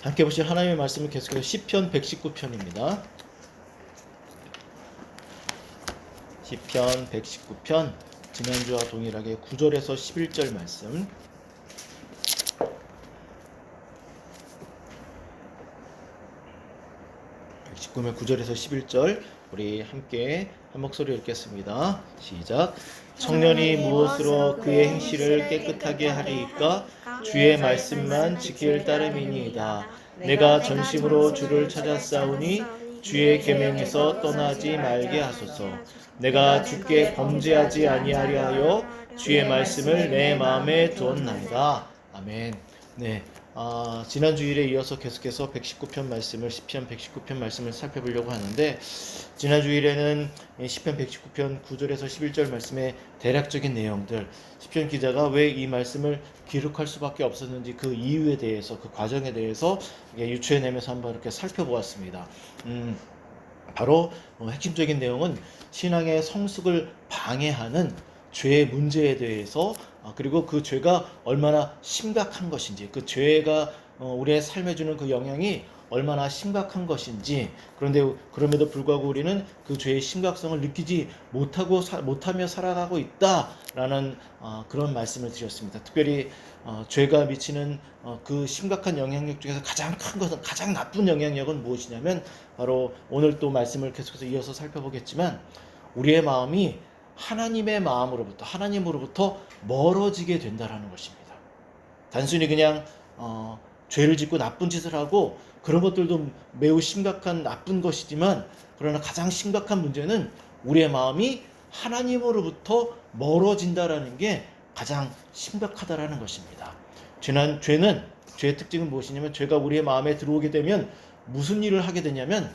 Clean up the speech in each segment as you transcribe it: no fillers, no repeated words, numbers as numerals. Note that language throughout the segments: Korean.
함께 보실 하나님의 말씀은 계속해서 시편 119편입니다. 시편 119편 지난주와 동일하게 9절에서 11절 말씀. 119면 9절에서 11절 우리 함께 한 목소리 읽겠습니다. 시작. 청년이 무엇으로 그의 행실을 깨끗하게 하리이까? 주의 말씀만 지킬 따름이니이다. 내가 전심으로 주를 찾았사오니 주의 계명에서 떠나지 말게 하소서. 내가 주께 범죄하지 아니하려 하여 주의 말씀을 내 마음에 두었나이다. 아멘. 네. 지난 주일에 이어서 계속해서 119편 말씀을 시편 119편 말씀을 살펴보려고 하는데, 지난 주일에는 시편 119편 9절에서 11절 말씀의 대략적인 내용들, 시편 기자가 왜 이 말씀을 기록할 수밖에 없었는지 그 이유에 대해서, 그 과정에 대해서 유추해내면서 한번 이렇게 살펴보았습니다. 바로 핵심적인 내용은 신앙의 성숙을 방해하는 죄의 문제에 대해서, 그리고 그 죄가 얼마나 심각한 것인지, 그 죄가 우리의 삶에 주는 그 영향이 얼마나 심각한 것인지, 그런데 그럼에도 불구하고 우리는 그 죄의 심각성을 느끼지 못하며 살아가고 있다라는 그런 말씀을 드렸습니다. 특별히 죄가 미치는 그 심각한 영향력 중에서 가장 큰 것은, 가장 나쁜 영향력은 무엇이냐면 바로 오늘 또 말씀을 계속해서 이어서 살펴보겠지만, 우리의 마음이 하나님의 마음으로부터, 하나님으로부터 멀어지게 된다라는 것입니다. 단순히 그냥 죄를 짓고 나쁜 짓을 하고 그런 것들도 매우 심각한 나쁜 것이지만, 그러나 가장 심각한 문제는 우리의 마음이 하나님으로부터 멀어진다라는 게 가장 심각하다라는 것입니다. 죄의 특징은 무엇이냐면, 죄가 우리의 마음에 들어오게 되면 무슨 일을 하게 되냐면,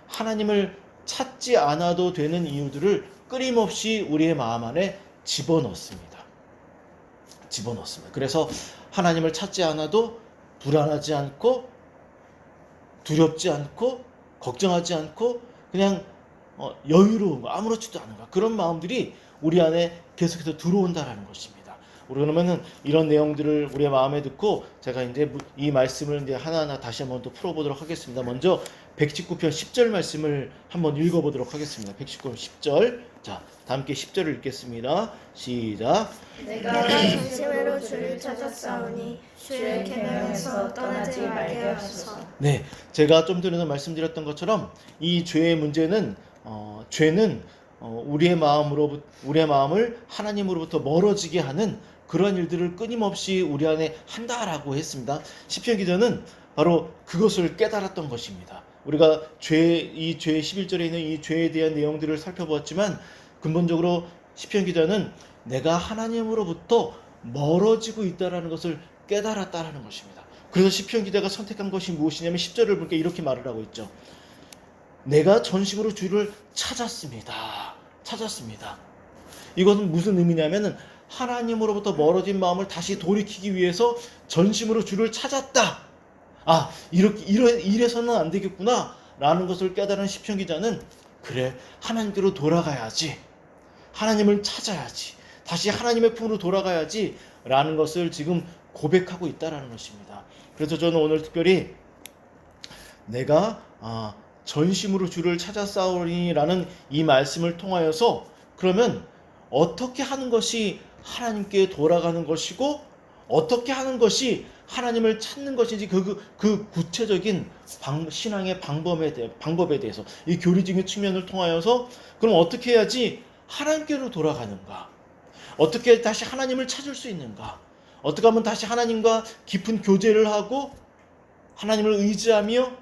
하나님을 찾지 않아도 되는 이유들을 끊임없이 우리의 마음 안에 집어넣습니다. 그래서 하나님을 찾지 않아도 불안하지 않고, 두렵지 않고, 걱정하지 않고, 그냥 여유로운 거, 아무렇지도 않은 거, 그런 마음들이 우리 안에 계속해서 들어온다라는 것입니다. 우리 그러면은 이런 내용들을 우리의 마음에 듣고 제가 이제 이 말씀을 이제 하나하나 다시 한번 또 풀어보도록 하겠습니다. 먼저 119편 10절 말씀을 한번 읽어보도록 하겠습니다. 119편 10절. 자, 다 함께 10절을 읽겠습니다. 시작. 내가 전심으로 주를 찾았사오니 주의 계명에서 떠나지 말게 하소서. 네, 제가 좀 전에 말씀드렸던 것처럼 이 죄의 문제는 죄는 우리의 마음을 하나님으로부터 멀어지게 하는 그런 일들을 끊임없이 우리 안에 한다라고 했습니다. 시편 기자는 바로 그것을 깨달았던 것입니다. 우리가 이 죄의 11절에 있는 이 죄에 대한 내용들을 살펴보았지만, 근본적으로 시편 기자는 내가 하나님으로부터 멀어지고 있다라는 것을 깨달았다라는 것입니다. 그래서 시편 기자가 선택한 것이 무엇이냐면 10절을 볼게 이렇게 말을 하고 있죠. 내가 전심으로 주를 찾았습니다. 이것은 무슨 의미냐면은 하나님으로부터 멀어진 마음을 다시 돌이키기 위해서 전심으로 주를 찾았다. 이래서는 안 되겠구나 라는 것을 깨달은 시편 기자는, 그래, 하나님께로 돌아가야지, 하나님을 찾아야지, 다시 하나님의 품으로 돌아가야지 라는 것을 지금 고백하고 있다라는 것입니다. 그래서 저는 오늘 특별히 내가 전심으로 주를 찾아싸우리라는 이 말씀을 통하여서, 그러면 어떻게 하는 것이 하나님께 돌아가는 것이고 어떻게 하는 것이 하나님을 찾는 것인지 그 구체적인 신앙의 방법에 대해서, 이 교리적인 측면을 통하여서 그럼 어떻게 해야지 하나님께로 돌아가는가, 어떻게 다시 하나님을 찾을 수 있는가, 어떻게 하면 다시 하나님과 깊은 교제를 하고 하나님을 의지하며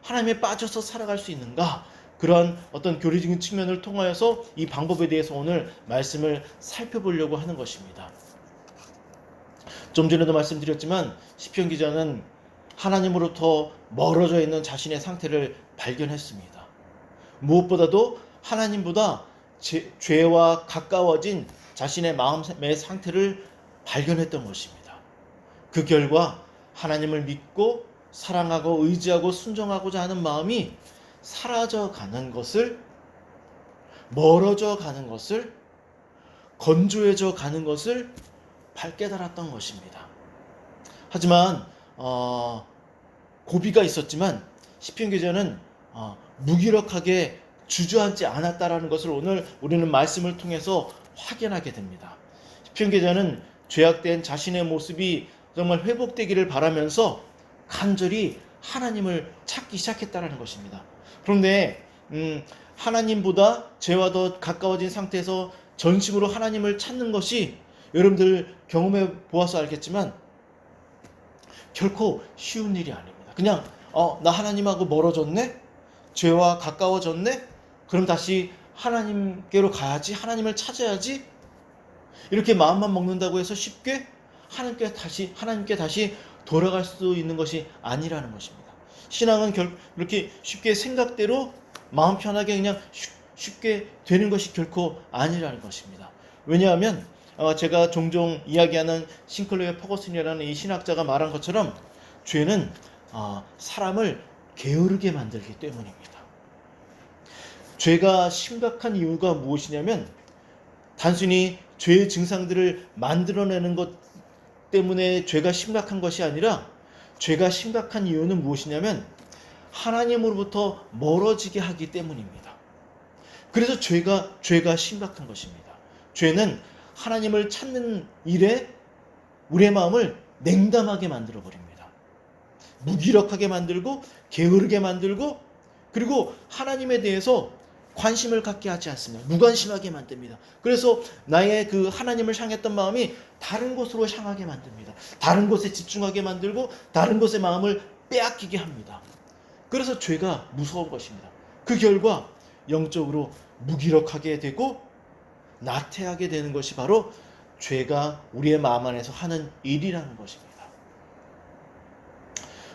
하나님에 빠져서 살아갈 수 있는가, 그런 어떤 교리적인 측면을 통하여서 이 방법에 대해서 오늘 말씀을 살펴보려고 하는 것입니다. 좀 전에도 말씀드렸지만 시편 기자는 하나님으로부터 멀어져 있는 자신의 상태를 발견했습니다. 무엇보다도 하나님보다 죄와 가까워진 자신의 마음의 상태를 발견했던 것입니다. 그 결과 하나님을 믿고 사랑하고 의지하고 순종하고자 하는 마음이 사라져가는 것을, 멀어져 가는 것을, 건조해져 가는 것을 깨달았던 것입니다. 하지만 고비가 있었지만 시편 기자는 무기력하게 주저앉지 않았다라는 것을 오늘 우리는 말씀을 통해서 확인하게 됩니다. 시편 기자는 죄악된 자신의 모습이 정말 회복되기를 바라면서 간절히 하나님을 찾기 시작했다는 것입니다. 그런데 하나님보다 죄와 더 가까워진 상태에서 전심으로 하나님을 찾는 것이 여러분들 경험해 보아서 알겠지만 결코 쉬운 일이 아닙니다. 그냥 나 하나님하고 멀어졌네? 죄와 가까워졌네? 그럼 다시 하나님께로 가야지, 하나님을 찾아야지, 이렇게 마음만 먹는다고 해서 쉽게 하나님께 다시 돌아갈 수 있는 것이 아니라는 것입니다. 신앙은 이렇게 쉽게 생각대로 마음 편하게 그냥 쉽게 되는 것이 결코 아니라는 것입니다. 왜냐하면 제가 종종 이야기하는 싱클레어 퍼거슨이라는 이 신학자가 말한 것처럼 죄는 사람을 게으르게 만들기 때문입니다. 죄가 심각한 이유가 무엇이냐면 단순히 죄의 증상들을 만들어내는 것 때문에 죄가 심각한 것이 아니라 죄가 심각한 이유는 무엇이냐면 하나님으로부터 멀어지게 하기 때문입니다. 그래서 죄가 심각한 것입니다. 죄는 하나님을 찾는 일에 우리의 마음을 냉담하게 만들어 버립니다. 무기력하게 만들고 게으르게 만들고 그리고 하나님에 대해서 관심을 갖게 하지 않습니다. 무관심하게 만듭니다. 그래서 나의 그 하나님을 향했던 마음이 다른 곳으로 향하게 만듭니다. 다른 곳에 집중하게 만들고 다른 곳에 마음을 빼앗기게 합니다. 그래서 죄가 무서운 것입니다. 그 결과 영적으로 무기력하게 되고 나태하게 되는 것이 바로 죄가 우리의 마음 안에서 하는 일이라는 것입니다.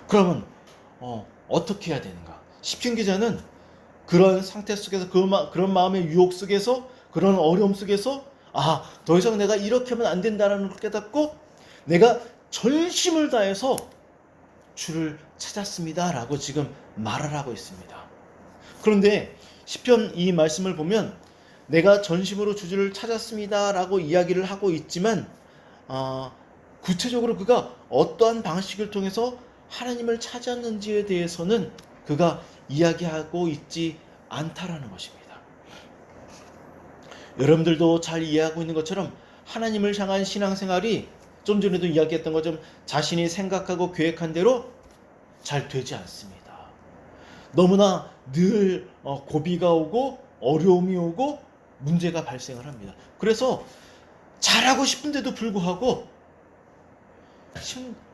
그러면 어떻게 해야 되는가? 시편 기자는 그런 상태 속에서 그런 마음의 유혹 속에서 그런 어려움 속에서 더 이상 내가 이렇게 하면 안 된다는 걸 깨닫고 내가 전심을 다해서 주를 찾았습니다 라고 지금 말을 하고 있습니다. 그런데 시편 이 말씀을 보면 내가 전심으로 주를 찾았습니다 라고 이야기를 하고 있지만 구체적으로 그가 어떠한 방식을 통해서 하나님을 찾았는지에 대해서는 그가 이야기하고 있지 않다라는 것입니다. 여러분들도 잘 이해하고 있는 것처럼 하나님을 향한 신앙생활이 좀 전에도 이야기했던 것처럼 자신이 생각하고 계획한 대로 잘 되지 않습니다. 너무나 늘 고비가 오고 어려움이 오고 문제가 발생을 합니다. 그래서 잘하고 싶은데도 불구하고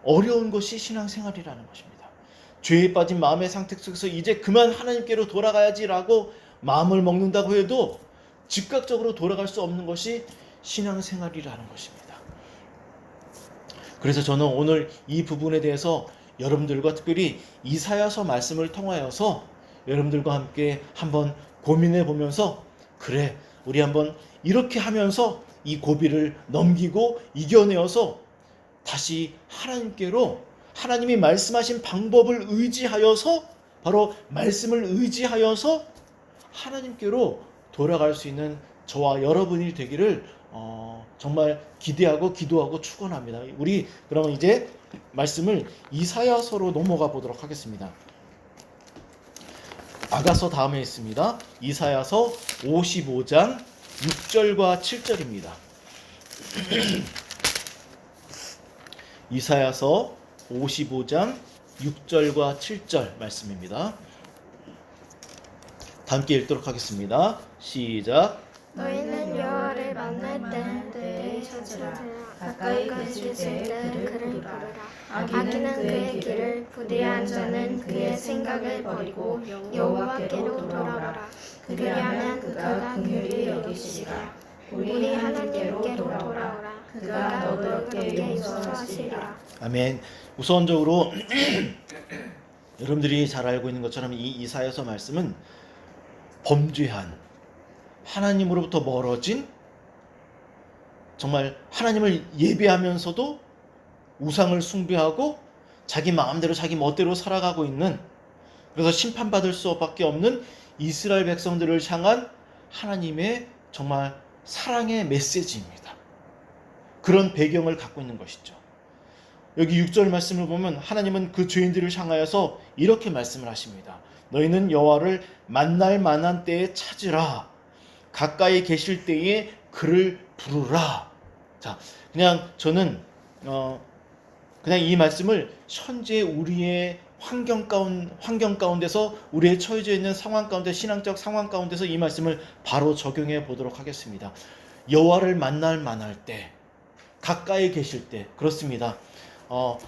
어려운 것이 신앙생활이라는 것입니다. 죄에 빠진 마음의 상태 속에서 이제 그만 하나님께로 돌아가야지라고 마음을 먹는다고 해도 즉각적으로 돌아갈 수 없는 것이 신앙생활이라는 것입니다. 그래서 저는 오늘 이 부분에 대해서 여러분들과 특별히 이사야서 말씀을 통하여서 여러분들과 함께 한번 고민해 보면서 그래 우리 한번 이렇게 하면서 이 고비를 넘기고 이겨내어서 다시 하나님께로 하나님이 말씀하신 방법을 의지하여서 바로 말씀을 의지하여서 하나님께로 돌아갈 수 있는 저와 여러분이 되기를 정말 기대하고 기도하고 축원합니다. 우리 그러면 이제 말씀을 이사야서로 넘어가 보도록 하겠습니다. 아가서 다음에 있습니다. 이사야서 55장 6절과 7절입니다. 이사야서 55장 6절과 7절 말씀입니다. 다 함께 읽도록 하겠습니다. 시작. 너희는 여호와를 만날 때에 찾으라. 가까이 계실 때 그를 부르라. 악인은 그의 길을 부디한 자는 그의 생각을 버리고 여호와께로 돌아오라. 그리하면 그가 긍휼히 여기시리라. 우리 하나님께로 돌아오라. 그가 너희에게 용서하시리라. 아멘. 우선적으로 여러분들이 잘 알고 있는 것처럼 이 이사야서 말씀은 범죄한 하나님으로부터 멀어진 정말 하나님을 예배하면서도 우상을 숭배하고 자기 마음대로 자기 멋대로 살아가고 있는 그래서 심판받을 수밖에 없는 이스라엘 백성들을 향한 하나님의 정말 사랑의 메시지입니다. 그런 배경을 갖고 있는 것이죠. 여기 6절 말씀을 보면 하나님은 그 죄인들을 향하여서 이렇게 말씀을 하십니다. 너희는 여호와를 만날 만한 때에 찾으라. 가까이 계실 때에 그를 부르라. 자, 그냥 저는 그냥 이 말씀을 현재 우리의 환경 가운데서 우리의 처해져 있는 상황 가운데, 신앙적 상황 가운데서 이 말씀을 바로 적용해 보도록 하겠습니다. 여호와를 만날 만할 때, 가까이 계실 때, 그렇습니다.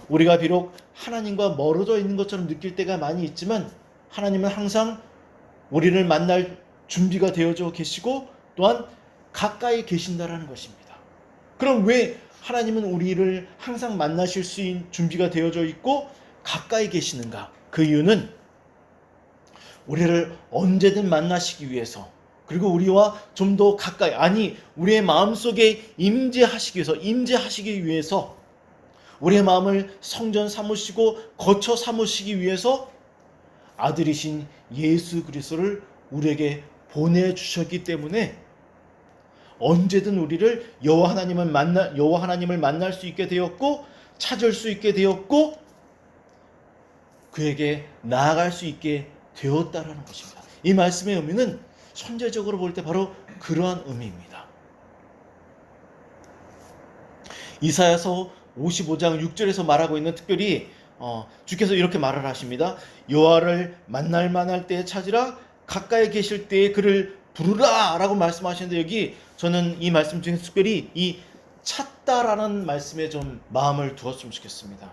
우리가 비록 하나님과 멀어져 있는 것처럼 느낄 때가 많이 있지만 하나님은 항상 우리를 만날 준비가 되어져 계시고 또한 가까이 계신다라는 것입니다. 그럼 왜 하나님은 우리를 항상 만나실 수 있는 준비가 되어져 있고 가까이 계시는가? 그 이유는 우리를 언제든 만나시기 위해서, 그리고 우리와 좀 더 가까이, 아니 우리의 마음속에 임재하시기 위해서 우리의 마음을 성전 삼으시고 거처 삼으시기 위해서 아들이신 예수 그리스도를 우리에게 보내주셨기 때문에 언제든 우리를 여호와 하나님을 만날 수 있게 되었고 찾을 수 있게 되었고 그에게 나아갈 수 있게 되었다라는 것입니다. 이 말씀의 의미는 현재적으로 볼 때 바로 그러한 의미입니다. 이사야서 55장 6절에서 말하고 있는, 특별히 주께서 이렇게 말을 하십니다. 여호와를 만날 만할 때에 찾으라, 가까이 계실 때에 그를 부르라 라고 말씀하시는데, 여기 저는 이 말씀 중에 특별히 이 찾다라는 말씀에 좀 마음을 두었으면 좋겠습니다.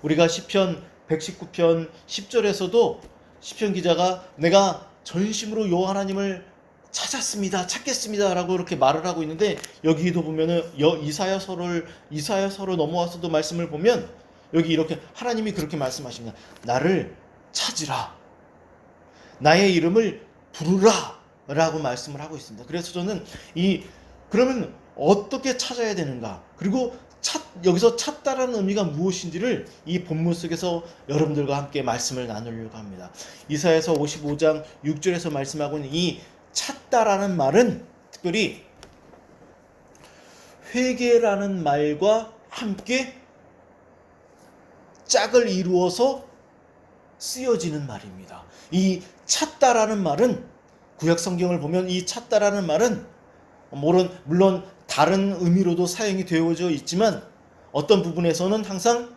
우리가 시편 119편 10절에서도 시편 기자가 내가 전심으로 여호와 하나님을 찾겠습니다 라고 이렇게 말을 하고 있는데, 여기도 보면은 이사야서로 넘어와서도 말씀을 보면 여기 이렇게 하나님이 그렇게 말씀하십니다. 나를 찾으라, 나의 이름을 부르라 라고 말씀을 하고 있습니다. 그래서 저는 그러면 어떻게 찾아야 되는가, 그리고 여기서 찾다라는 의미가 무엇인지를 이 본문 속에서 여러분들과 함께 말씀을 나누려고 합니다. 이사야서 55장 6절에서 말씀하고 있는 이 찾다라는 말은 특별히 회개라는 말과 함께 짝을 이루어서 쓰여지는 말입니다. 이 찾다라는 말은, 구약 성경을 보면 이 찾다라는 말은 물론 다른 의미로도 사용이 되어져 있지만 어떤 부분에서는 항상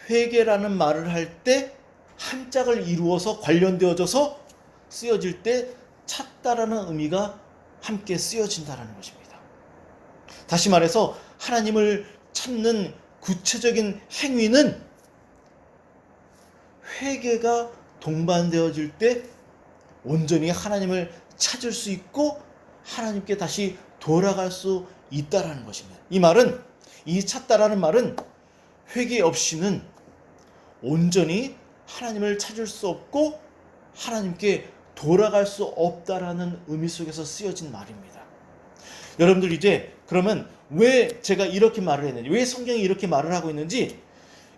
회개라는 말을 할 때 한 짝을 이루어서 관련되어져서 쓰여질 때 찾다라는 의미가 함께 쓰여진다는 것입니다. 다시 말해서 하나님을 찾는 구체적인 행위는 회개가 동반되어질 때 온전히 하나님을 찾을 수 있고 하나님께 다시 돌아갈 수 있다라는 것입니다. 이 찾다라는 말은 회개 없이는 온전히 하나님을 찾을 수 없고 하나님께 돌아갈 수 없다라는 의미 속에서 쓰여진 말입니다. 여러분들, 이제 그러면 왜 제가 이렇게 말을 했는지, 왜 성경이 이렇게 말을 하고 있는지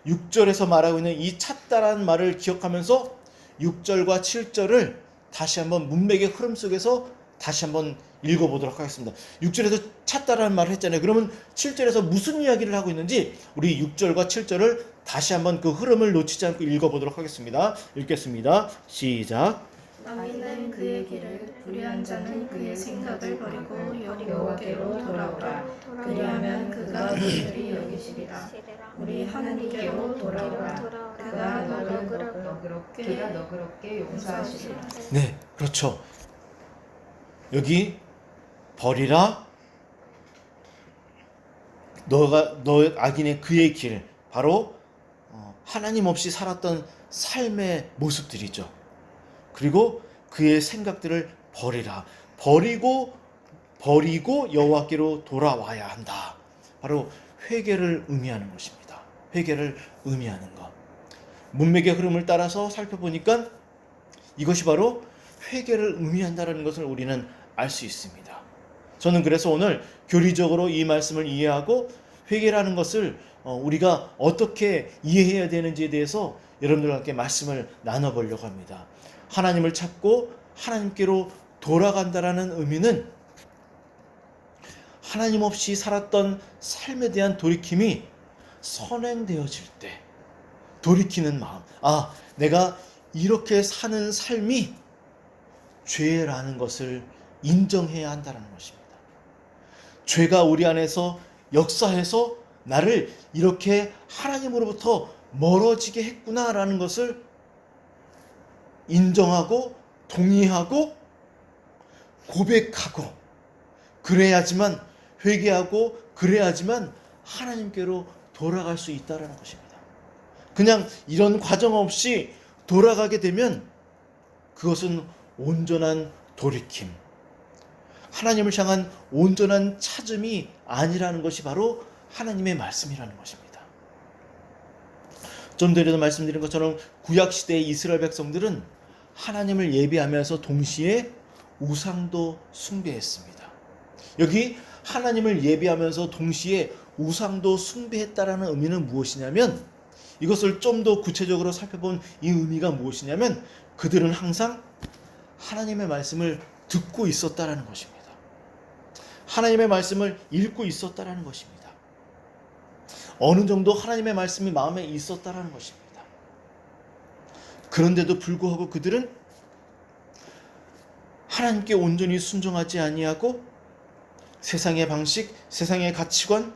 6절에서 말하고 있는 이 찾다라는 말을 기억하면서 6절과 7절을 다시 한번 문맥의 흐름 속에서 다시 한번 읽어보도록 하겠습니다. 6절에서 찾다라는 말을 했잖아요. 그러면 7절에서 무슨 이야기를 하고 있는지 우리 6절과 7절을 다시 한번 그 흐름을 놓치지 않고 읽어보도록 하겠습니다. 읽겠습니다. 시작. 악인은 그의 길을, 불의한 자는 그의 생각을 버리고 여호와께로 돌아오라. 그리하면 그가 그들이 여기시리라. 우리 하나님께로 돌아오라. 그가 너그럽게 용서하시리라. 네, 그렇죠. 여기 버리라, 너 악인의 그의 길, 바로 하나님 없이 살았던 삶의 모습들이죠. 그리고 그의 생각들을 버리라, 버리고 여호와께로 돌아와야 한다. 바로 회개를 의미하는 것입니다. 회개를 의미하는 것. 문맥의 흐름을 따라서 살펴보니까 이것이 바로 회개를 의미한다는 것을 우리는 알 수 있습니다. 저는 그래서 오늘 교리적으로 이 말씀을 이해하고 회개라는 것을 우리가 어떻게 이해해야 되는지에 대해서 여러분들과 함께 말씀을 나눠보려고 합니다. 하나님을 찾고 하나님께로 돌아간다라는 의미는 하나님 없이 살았던 삶에 대한 돌이킴이 선행되어질 때 돌이키는 마음. 내가 이렇게 사는 삶이 죄라는 것을 인정해야 한다는 것입니다. 죄가 우리 안에서 역사해서 나를 이렇게 하나님으로부터 멀어지게 했구나라는 것을 인정하고 동의하고 고백하고 그래야지만 회개하고 그래야지만 하나님께로 돌아갈 수 있다는 것입니다. 그냥 이런 과정 없이 돌아가게 되면 그것은 온전한 돌이킴, 하나님을 향한 온전한 찾음이 아니라는 것이 바로 하나님의 말씀이라는 것입니다. 좀 전에도 말씀드린 것처럼 구약시대의 이스라엘 백성들은 하나님을 예배하면서 동시에 우상도 숭배했습니다. 여기 하나님을 예배하면서 동시에 우상도 숭배했다라는 의미는 무엇이냐면, 이것을 좀 더 구체적으로 살펴본 이 의미가 무엇이냐면, 그들은 항상 하나님의 말씀을 듣고 있었다라는 것입니다. 하나님의 말씀을 읽고 있었다라는 것입니다. 어느 정도 하나님의 말씀이 마음에 있었다라는 것입니다. 그런데도 불구하고 그들은 하나님께 온전히 순종하지 아니하고 세상의 방식, 세상의 가치관,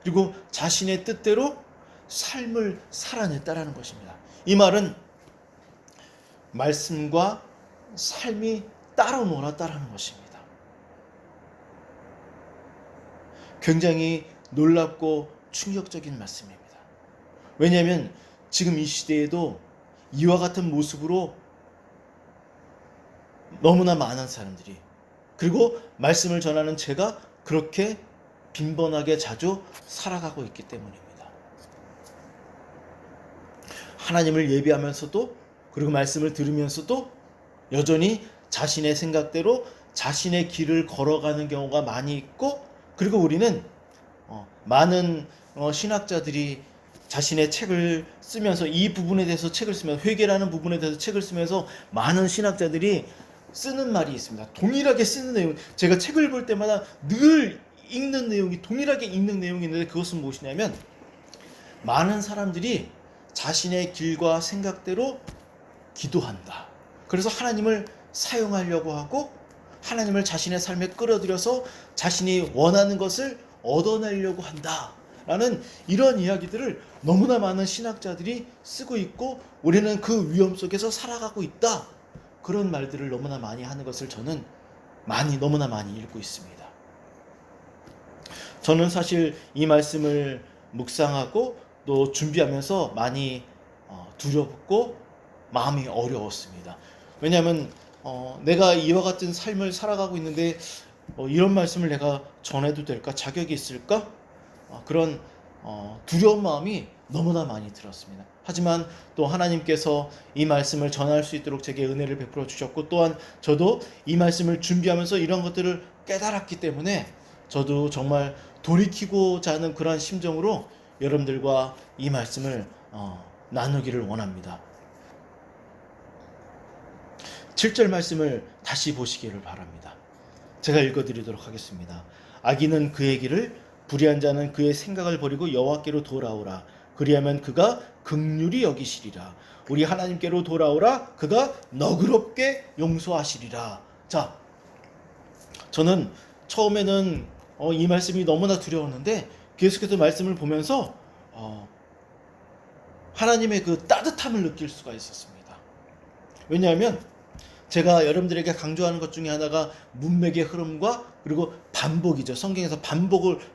그리고 자신의 뜻대로 삶을 살아냈다라는 것입니다. 이 말은 말씀과 삶이 따로 놀았다라는 것입니다. 굉장히 놀랍고 충격적인 말씀입니다. 왜냐하면 지금 이 시대에도 이와 같은 모습으로 너무나 많은 사람들이, 그리고 말씀을 전하는 제가 그렇게 빈번하게 자주 살아가고 있기 때문입니다. 하나님을 예배하면서도, 그리고 말씀을 들으면서도 여전히 자신의 생각대로 자신의 길을 걸어가는 경우가 많이 있고, 그리고 우리는 많은 신학자들이 자신의 책을 쓰면서 이 부분에 대해서 책을 쓰면서, 회개라는 부분에 대해서 책을 쓰면서 많은 신학자들이 쓰는 말이 있습니다. 동일하게 쓰는 내용, 제가 책을 볼 때마다 늘 읽는 내용이 동일하게 읽는 내용이 있는데, 그것은 무엇이냐면, 많은 사람들이 자신의 길과 생각대로 기도한다. 그래서 하나님을 사용하려고 하고 하나님을 자신의 삶에 끌어들여서 자신이 원하는 것을 얻어내려고 한다 라는 이런 이야기들을 너무나 많은 신학자들이 쓰고 있고, 우리는 그 위험 속에서 살아가고 있다, 그런 말들을 너무나 많이 하는 것을 저는 너무나 많이 읽고 있습니다. 저는 사실 이 말씀을 묵상하고 또 준비하면서 많이 두렵고 마음이 어려웠습니다. 왜냐하면 내가 이와 같은 삶을 살아가고 있는데 이런 말씀을 내가 전해도 될까? 자격이 있을까? 그런 두려운 마음이 너무나 많이 들었습니다. 하지만 또 하나님께서 이 말씀을 전할 수 있도록 제게 은혜를 베풀어 주셨고, 또한 저도 이 말씀을 준비하면서 이런 것들을 깨달았기 때문에 저도 정말 돌이키고자 하는 그러한 심정으로 여러분들과 이 말씀을 나누기를 원합니다. 7절 말씀을 다시 보시기를 바랍니다. 제가 읽어드리도록 하겠습니다. 악인은 그의 길을, 불의한 자는 그의 생각을 버리고 여호와께로 돌아오라. 그리하면 그가 긍휼히 여기시리라. 우리 하나님께로 돌아오라. 그가 너그럽게 용서하시리라. 자, 저는 처음에는 이 말씀이 너무나 두려웠는데 계속해서 말씀을 보면서 하나님의 그 따뜻함을 느낄 수가 있었습니다. 왜냐하면 제가 여러분들에게 강조하는 것 중에 하나가 문맥의 흐름과 그리고 반복이죠. 성경에서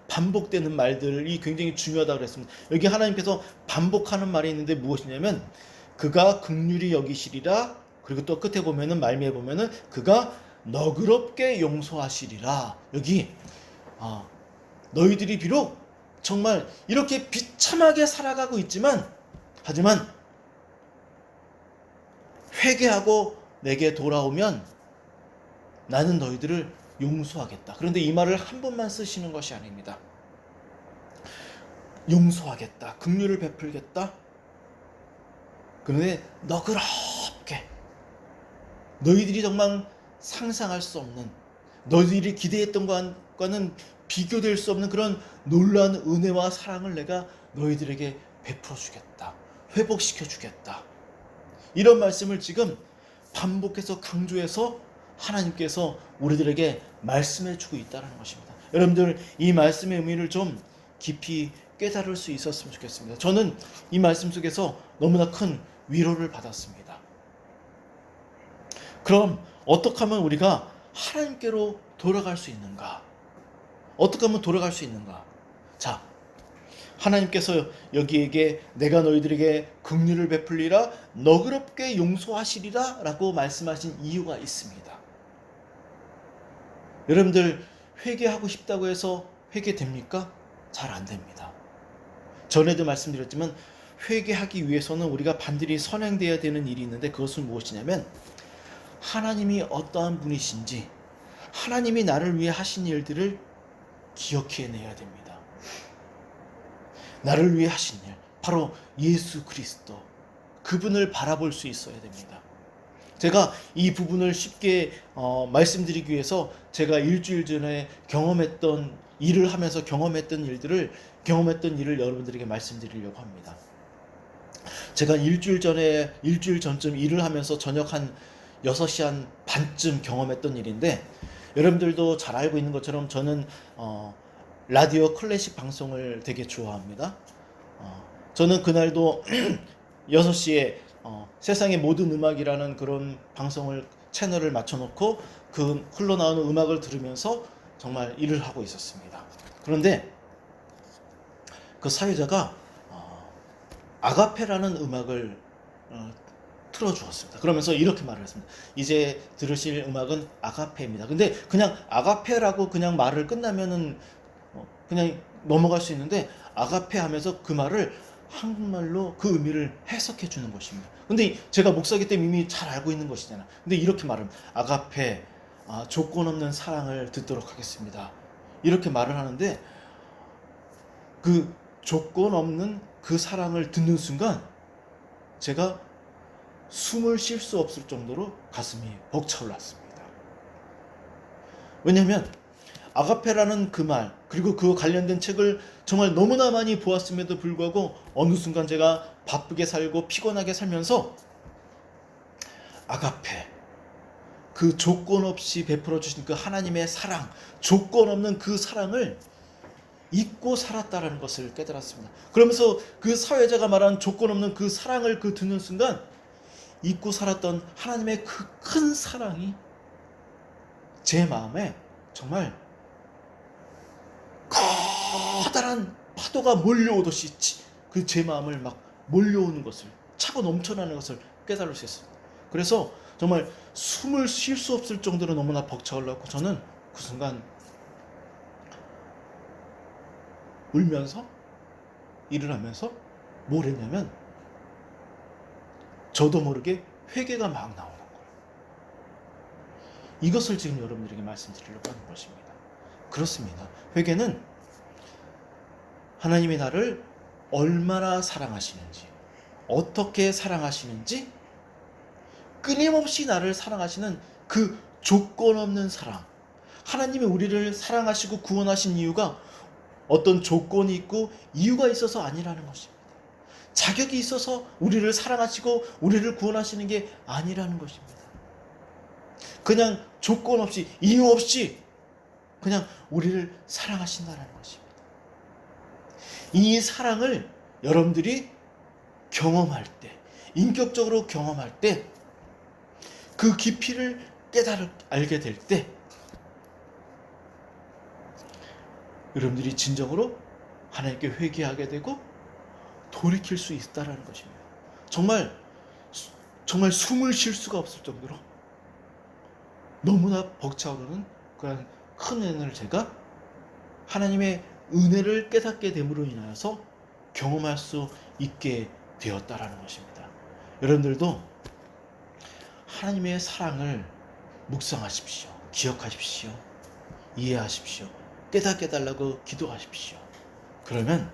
반복되는 말들이 굉장히 중요하다고 그랬습니다. 여기 하나님께서 반복하는 말이 있는데 무엇이냐면, 그가 긍휼히 여기시리라. 그리고 또 끝에 보면은, 말미에 보면은 그가 너그럽게 용서하시리라. 여기 너희들이 비록 정말 이렇게 비참하게 살아가고 있지만, 하지만 회개하고 내게 돌아오면 나는 너희들을 용서하겠다. 그런데 이 말을 한 번만 쓰시는 것이 아닙니다. 용서하겠다, 긍휼을 베풀겠다. 그런데 너그럽게, 너희들이 정말 상상할 수 없는, 너희들이 기대했던 것과는 비교될 수 없는 그런 놀라운 은혜와 사랑을 내가 너희들에게 베풀어 주겠다. 회복시켜 주겠다. 이런 말씀을 지금 반복해서 강조해서 하나님께서 우리들에게 말씀해 주고 있다는 것입니다. 여러분들 이 말씀의 의미를 좀 깊이 깨달을 수 있었으면 좋겠습니다. 저는 이 말씀 속에서 너무나 큰 위로를 받았습니다. 그럼 어떻게 하면 우리가 하나님께로 돌아갈 수 있는가? 어떻게 하면 돌아갈 수 있는가? 자, 하나님께서 여기에게 내가 너희들에게 긍휼을 베풀리라 너그럽게 용서하시리라 라고 말씀하신 이유가 있습니다. 여러분들 회개하고 싶다고 해서 회개됩니까? 잘 안 됩니다. 전에도 말씀드렸지만 회개하기 위해서는 우리가 반드시 선행되어야 되는 일이 있는데 그것은 무엇이냐면 하나님이 어떠한 분이신지 하나님이 나를 위해 하신 일들을 기억해내야 됩니다. 나를 위해 하신 일, 바로 예수 그리스도, 그분을 바라볼 수 있어야 됩니다. 제가 이 부분을 쉽게 말씀드리기 위해서 제가 일주일 전에 경험했던 일을 하면서 경험했던 일을 여러분들에게 말씀드리려고 합니다. 제가 일주일 전쯤 일을 하면서 저녁 한 6시 한 반쯤 경험했던 일인데, 여러분들도 잘 알고 있는 것처럼 저는 라디오 클래식 방송을 되게 좋아합니다. 저는 그날도 6시에 세상의 모든 음악이라는 그런 방송을 채널을 맞춰놓고 그 흘러나오는 음악을 들으면서 정말 일을 하고 있었습니다. 그런데 그 사회자가 아가페라는 음악을 틀어주었습니다. 그러면서 이렇게 말을 했습니다. 이제 들으실 음악은 아가페입니다. 근데 그냥 아가페라고 그냥 말을 끝나면은 그냥 넘어갈 수 있는데 아가페 하면서 그 말을 한국말로 그 의미를 해석해 주는 것입니다. 근데 제가 목사기 때문에 이미 잘 알고 있는 것이잖아. 근데 이렇게 말합니다. 아가페, 조건 없는 사랑을 듣도록 하겠습니다. 이렇게 말을 하는데 그 조건 없는 그 사랑을 듣는 순간 제가 숨을 쉴 수 없을 정도로 가슴이 벅차올랐습니다. 왜냐하면 아가페라는 그 말, 그리고 그 관련된 책을 정말 너무나 많이 보았음에도 불구하고 어느 순간 제가 바쁘게 살고 피곤하게 살면서 아가페, 그 조건 없이 베풀어 주신 그 하나님의 사랑, 조건 없는 그 사랑을 잊고 살았다라는 것을 깨달았습니다. 그러면서 그 사회자가 말한 조건 없는 그 사랑을 듣는 순간 잊고 살았던 하나님의 그 큰 사랑이 제 마음에 정말 커다란 파도가 몰려오듯이 그 제 마음을 막 몰려오는 것을, 차고 넘쳐나는 것을 깨달을 수 있습니다. 그래서 정말 숨을 쉴 수 없을 정도로 너무나 벅차올랐고 저는 그 순간 울면서 일을 하면서 뭘 했냐면 저도 모르게 회개가 막 나오는 거예요. 이것을 지금 여러분들에게 말씀드리려고 하는 것입니다. 그렇습니다. 회개는 하나님이 나를 얼마나 사랑하시는지, 어떻게 사랑하시는지, 끊임없이 나를 사랑하시는 그 조건 없는 사랑, 하나님이 우리를 사랑하시고 구원하신 이유가 어떤 조건이 있고 이유가 있어서 아니라는 것입니다. 자격이 있어서 우리를 사랑하시고 우리를 구원하시는 게 아니라는 것입니다. 그냥 조건 없이, 이유 없이 그냥 우리를 사랑하신다는 것입니다. 이 사랑을 여러분들이 경험할 때, 인격적으로 경험할 때, 그 깊이를 알게 될 때 여러분들이 진정으로 하나님께 회개하게 되고 돌이킬 수 있다는 것입니다. 정말 숨을 쉴 수가 없을 정도로 너무나 벅차오르는 그런 큰 은혜를 제가 하나님의 은혜를 깨닫게 됨으로 인하여서 경험할 수 있게 되었다라는 것입니다. 여러분들도 하나님의 사랑을 묵상하십시오. 기억하십시오. 이해하십시오. 깨닫게 달라고 기도하십시오. 그러면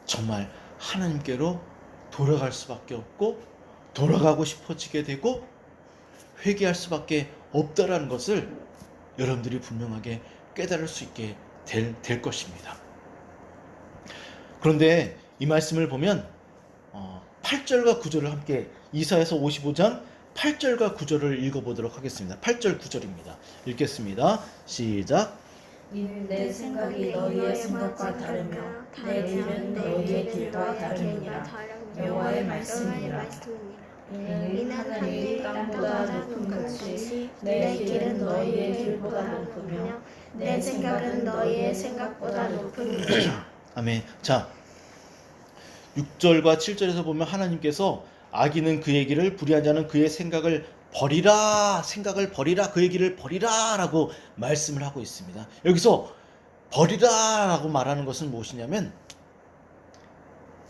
정말 하나님께로 돌아갈 수밖에 없고 돌아가고 싶어지게 되고 회개할 수밖에 없다라는 것을 여러분들이 분명하게 깨달을 수 있게 될 것입니다. 그런데 이 말씀을 보면 8절과 9절을 함께 이사야서 55장 8절과 9절을 읽어보도록 하겠습니다. 8절 9절입니다. 읽겠습니다. 시작. 이는 내 생각이 너희의 생각과 다르며 내 길은 너희의 길과 다르니라. 여호와의 말씀이니라. 이는 하늘이 땅보다 높은 같이 내 길은 너희의 길보다 높으며 내 생각은 너희의 생각보다 높으니라. 아멘. 자, 6절과 7절에서 보면 하나님께서 악인은 그의 길을 불의한 자는 그의 생각을 버리라, 생각을 버리라, 그의 길을 버리라 라고 말씀을 하고 있습니다. 여기서 버리라 라고 말하는 것은 무엇이냐면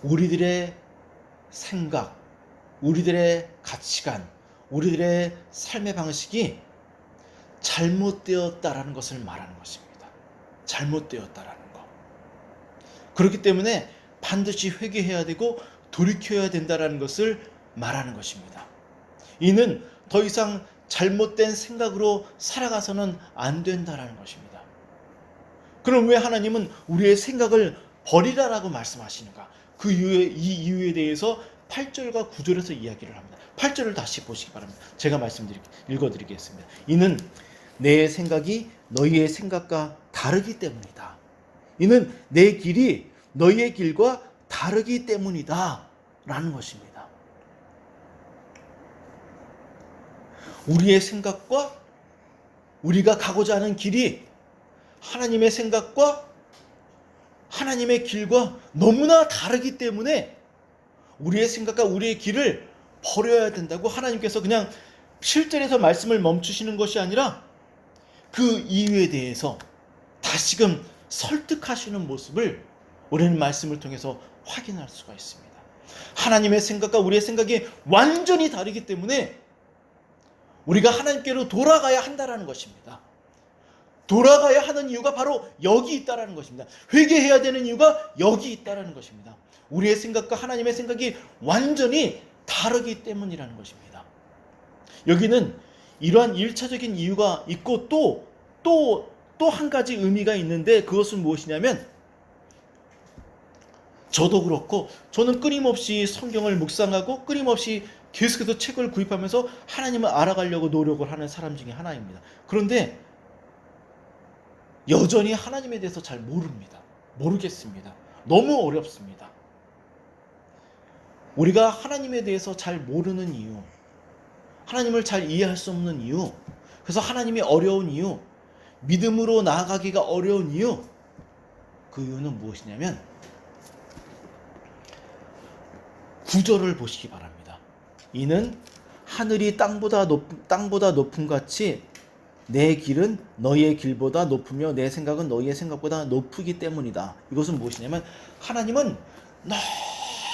우리들의 생각, 우리들의 가치관, 우리들의 삶의 방식이 잘못되었다라는 것을 말하는 것입니다. 잘못되었다라는 것. 그렇기 때문에 반드시 회개해야 되고 돌이켜야 된다라는 것을 말하는 것입니다. 이는 더 이상 잘못된 생각으로 살아가서는 안 된다라는 것입니다. 그럼 왜 하나님은 우리의 생각을 버리라라고 말씀하시는가? 그 이 이유에 대해서 8절과 9절에서 이야기를 합니다. 8절을 다시 보시기 바랍니다. 제가 읽어드리겠습니다. 이는 내 생각이 너희의 생각과 다르기 때문이다. 이는 내 길이 너희의 길과 다르기 때문이다 라는 것입니다. 우리의 생각과 우리가 가고자 하는 길이 하나님의 생각과 하나님의 길과 너무나 다르기 때문에 우리의 생각과 우리의 길을 버려야 된다고 하나님께서 그냥 7절에서 말씀을 멈추시는 것이 아니라 그 이유에 대해서 다시금 설득하시는 모습을 우리는 말씀을 통해서 확인할 수가 있습니다. 하나님의 생각과 우리의 생각이 완전히 다르기 때문에 우리가 하나님께로 돌아가야 한다라는 것입니다. 돌아가야 하는 이유가 바로 여기 있다라는 것입니다. 회개해야 되는 이유가 여기 있다라는 것입니다. 우리의 생각과 하나님의 생각이 완전히 다르기 때문이라는 것입니다. 여기는 이러한 1차적인 이유가 있고 또 한 가지 의미가 있는데 그것은 무엇이냐면 저도 그렇고 저는 끊임없이 성경을 묵상하고 끊임없이 계속해서 책을 구입하면서 하나님을 알아가려고 노력을 하는 사람 중에 하나입니다. 그런데 여전히 하나님에 대해서 잘 모르겠습니다. 너무 어렵습니다. 우리가 하나님에 대해서 잘 모르는 이유, 하나님을 잘 이해할 수 없는 이유, 그래서 하나님이 어려운 이유, 믿음으로 나아가기가 어려운 이유, 그 이유는 무엇이냐면 9절을 보시기 바랍니다. 이는 하늘이 땅보다 높음 같이 내 길은 너희의 길보다 높으며 내 생각은 너희의 생각보다 높으기 때문이다. 이것은 무엇이냐면 하나님은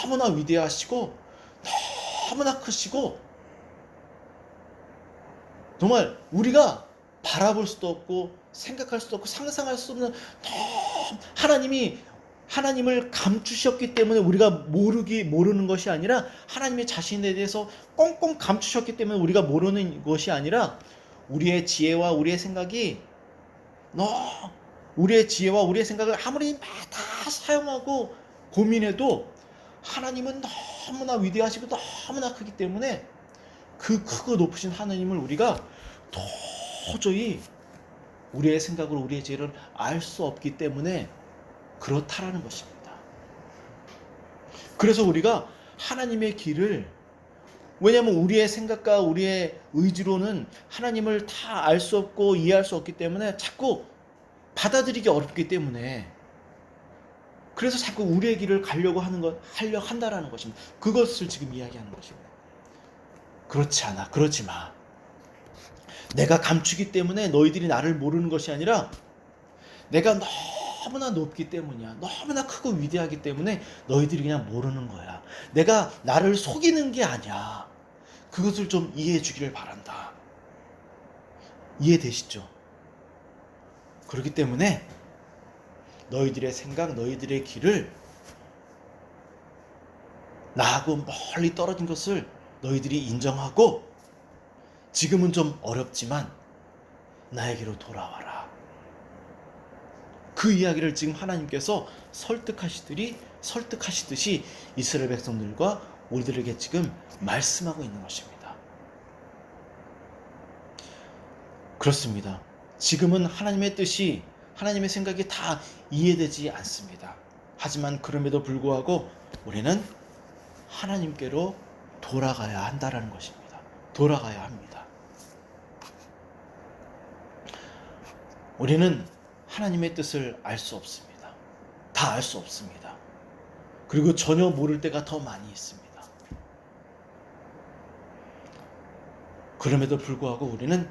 너무나 위대하시고 너무나 크시고 정말 우리가 바라볼 수도 없고 생각할 수도 없고 상상할 수 없는 하나님을 감추셨기 때문에 우리가 모르는 것이 아니라 하나님의 자신에 대해서 꽁꽁 감추셨기 때문에 우리가 모르는 것이 아니라 우리의 지혜와 우리의 생각이 우리의 지혜와 우리의 생각을 아무리 다 사용하고 고민해도 하나님은 너무나 위대하시고 너무나 크기 때문에 그 크고 높으신 하나님을 우리가 도저히 우리의 생각으로 우리의 지혜를 알 수 없기 때문에 그렇다라는 것입니다. 그래서 우리가 하나님의 길을 왜냐하면 우리의 생각과 우리의 의지로는 하나님을 다 알 수 없고 이해할 수 없기 때문에 자꾸 받아들이기 어렵기 때문에 그래서 자꾸 우리의 길을 가려고 하려 한다라는 것입니다. 그것을 지금 이야기하는 것입니다. 그렇지 않아. 그러지 마. 내가 감추기 때문에 너희들이 나를 모르는 것이 아니라 내가 너무나 높기 때문이야. 너무나 크고 위대하기 때문에 너희들이 그냥 모르는 거야. 내가 나를 속이는 게 아니야. 그것을 좀 이해해 주기를 바란다. 이해되시죠? 그렇기 때문에 너희들의 생각, 너희들의 길을 나하고 멀리 떨어진 것을 너희들이 인정하고 지금은 좀 어렵지만 나에게로 돌아와라. 그 이야기를 지금 하나님께서 설득하시더니 설득하시듯이 이스라엘 백성들과 우리들에게 지금 말씀하고 있는 것입니다. 그렇습니다. 지금은 하나님의 뜻이, 하나님의 생각이 다 이해되지 않습니다. 하지만 그럼에도 불구하고 우리는 하나님께로 돌아가야 한다라는 것입니다. 돌아가야 합니다. 우리는 하나님의 뜻을 알 수 없습니다. 다 알 수 없습니다. 그리고 전혀 모를 때가 더 많이 있습니다. 그럼에도 불구하고 우리는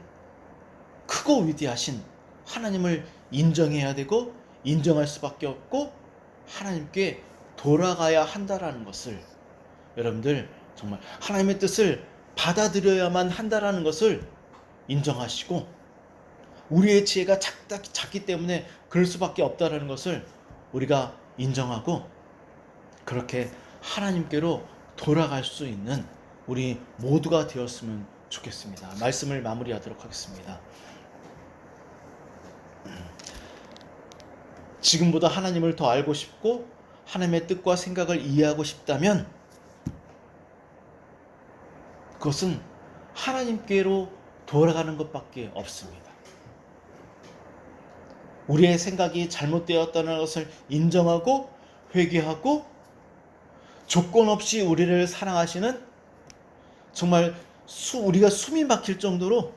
크고 위대하신 하나님을 인정해야 되고 인정할 수밖에 없고 하나님께 돌아가야 한다라는 것을, 여러분들 정말 하나님의 뜻을 받아들여야만 한다라는 것을 인정하시고, 우리의 지혜가 작기 때문에 그럴 수밖에 없다라는 것을 우리가 인정하고, 그렇게 하나님께로 돌아갈 수 있는 우리 모두가 되었으면 좋겠습니다. 말씀을 마무리하도록 하겠습니다. 지금보다 하나님을 더 알고 싶고 하나님의 뜻과 생각을 이해하고 싶다면 그것은 하나님께로 돌아가는 것밖에 없습니다. 우리의 생각이 잘못되었다는 것을 인정하고 회개하고 조건 없이 우리를 사랑하시는, 정말 우리가 숨이 막힐 정도로,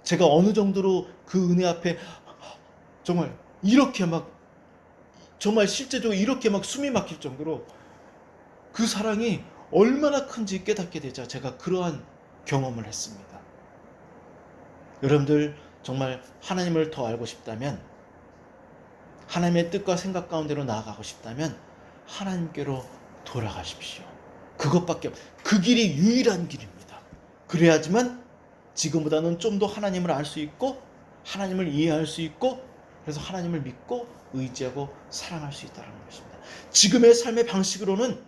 제가 어느 정도로 그 은혜 앞에 정말 이렇게 막, 정말 실제적으로 이렇게 막 숨이 막힐 정도로 그 사랑이 얼마나 큰지 깨닫게 되자 제가 그러한 경험을 했습니다. 여러분들 정말 하나님을 더 알고 싶다면, 하나님의 뜻과 생각 가운데로 나아가고 싶다면 하나님께로 돌아가십시오. 그것밖에 그 길이 유일한 길입니다. 그래야지만 지금보다는 좀 더 하나님을 알 수 있고 하나님을 이해할 수 있고, 그래서 하나님을 믿고 의지하고 사랑할 수 있다는 것입니다. 지금의 삶의 방식으로는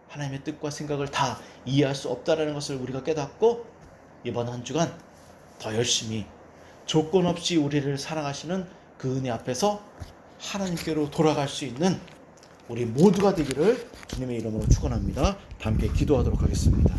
하나님의 뜻과 생각을 다 이해할 수 없다는 것을 우리가 깨닫고, 이번 한 주간 더 열심히 조건 없이 우리를 사랑하시는 그 은혜 앞에서 하나님께로 돌아갈 수 있는 우리 모두가 되기를 주님의 이름으로 축원합니다. 다 함께 기도하도록 하겠습니다.